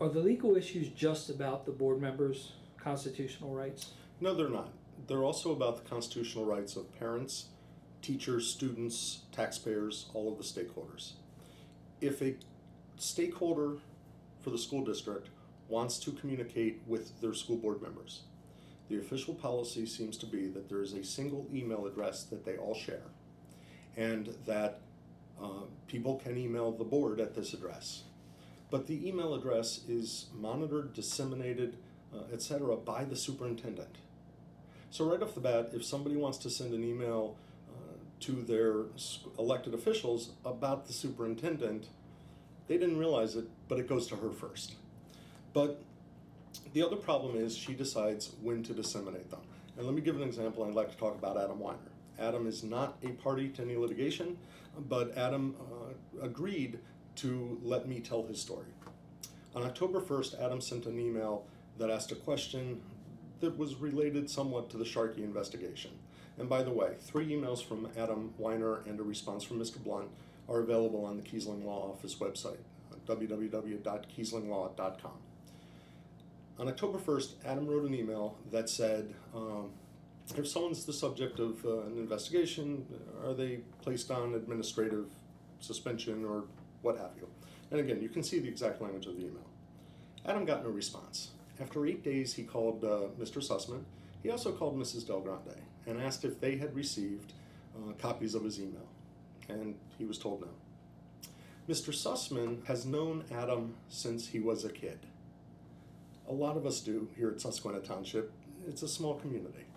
Are the legal issues just about the board members' constitutional rights? No, they're not. They're also about the constitutional rights of parents, teachers, students, taxpayers, all of the stakeholders. If a stakeholder for the school district wants to communicate with their school board members, the official policy seems to be that there is a single email address that they all share, and that people can email the board at this address. But the email address is monitored, disseminated, etc. by the superintendent. So right off the bat, if somebody wants to send an email to their elected officials about the superintendent, they didn't realize it, but it goes to her first. But the other problem is she decides when to disseminate them. And let me give an example. I'd like to talk about Adam Wiener. Adam is not a party to any litigation, but Adam agreed to let me tell his story. On October 1st, Adam sent an email that asked a question that was related somewhat to the Sharkey investigation. And by the way, 3 emails from Adam Wiener and a response from Mr. Blunt are available on the Keisling Law Office website, www.keislinglaw.com. On October 1st, Adam wrote an email that said, if someone's the subject of an investigation, are they placed on administrative suspension or what have you? And again, you can see the exact language of the email. Adam got no response. After 8 days, he called Mr. Sussman. He also called Mrs. Del Grande and asked if they had received copies of his email. And he was told no. Mr. Sussman has known Adam since he was a kid. A lot of us do here at Susquehanna Township. It's a small community.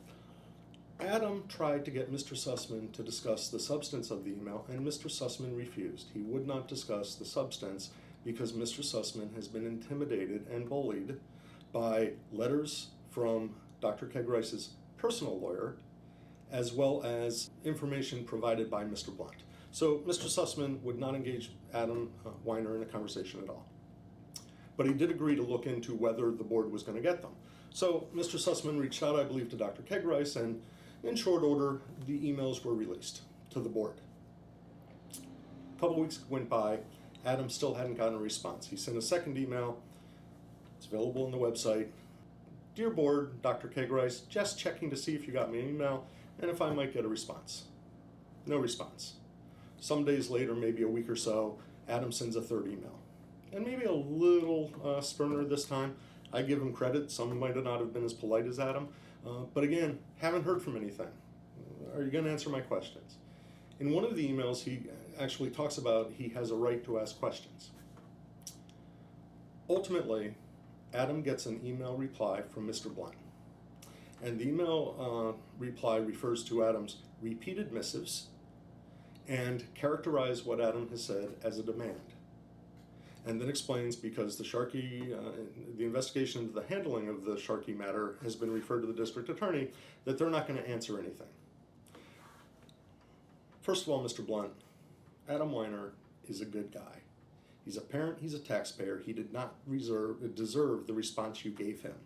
Adam tried to get Mr. Sussman to discuss the substance of the email, and Mr. Sussman refused. He would not discuss the substance because Mr. Sussman has been intimidated and bullied by letters from Dr. Kegrice's personal lawyer, as well as information provided by Mr. Blunt. So Mr. Sussman would not engage Adam Wiener in a conversation at all. But he did agree to look into whether the board was going to get them. So Mr. Sussman reached out, I believe, to Dr. Kegrice, and in short order, the emails were released to the board. A couple weeks went by. Adam still hadn't gotten a response. He sent a second email. It's available on the website. Dear board, Dr. Kegrice, just checking to see if you got me an email and if I might get a response. No response. Some days later, maybe a week or so, Adam sends a third email. And maybe a little sterner this time. I give him credit. Some might not have been as polite as Adam. But again, haven't heard from anything. Are you going to answer my questions? In one of the emails, he actually talks about he has a right to ask questions. Ultimately, Adam gets an email reply from Mr. Blunt. And the email reply refers to Adam's repeated missives and characterize what Adam has said as a demand. And then explains because the Sharkey, the investigation into the handling of the Sharkey matter has been referred to the district attorney, that they're not going to answer anything. First of all, Mr. Blunt, Adam Wiener is a good guy. He's a parent, he's a taxpayer. He did not deserve the response you gave him.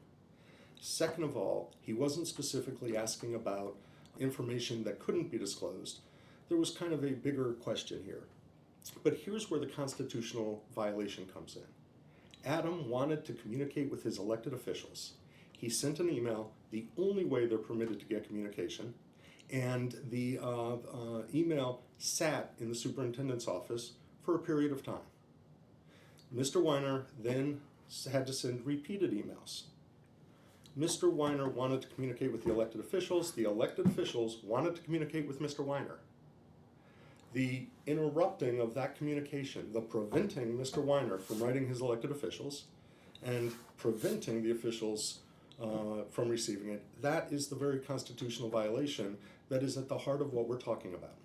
Second of all, he wasn't specifically asking about information that couldn't be disclosed. There was kind of a bigger question here. But here's where the constitutional violation comes in. Adam wanted to communicate with his elected officials. He sent an email, the only way they're permitted to get communication, and the email sat in the superintendent's office for a period of time. Mr. Wiener then had to send repeated emails. Mr. Wiener wanted to communicate with the elected officials. The elected officials wanted to communicate with Mr. Wiener. The interrupting of that communication, the preventing Mr. Wiener from writing his elected officials and preventing the officials from receiving it, that is the very constitutional violation that is at the heart of what we're talking about.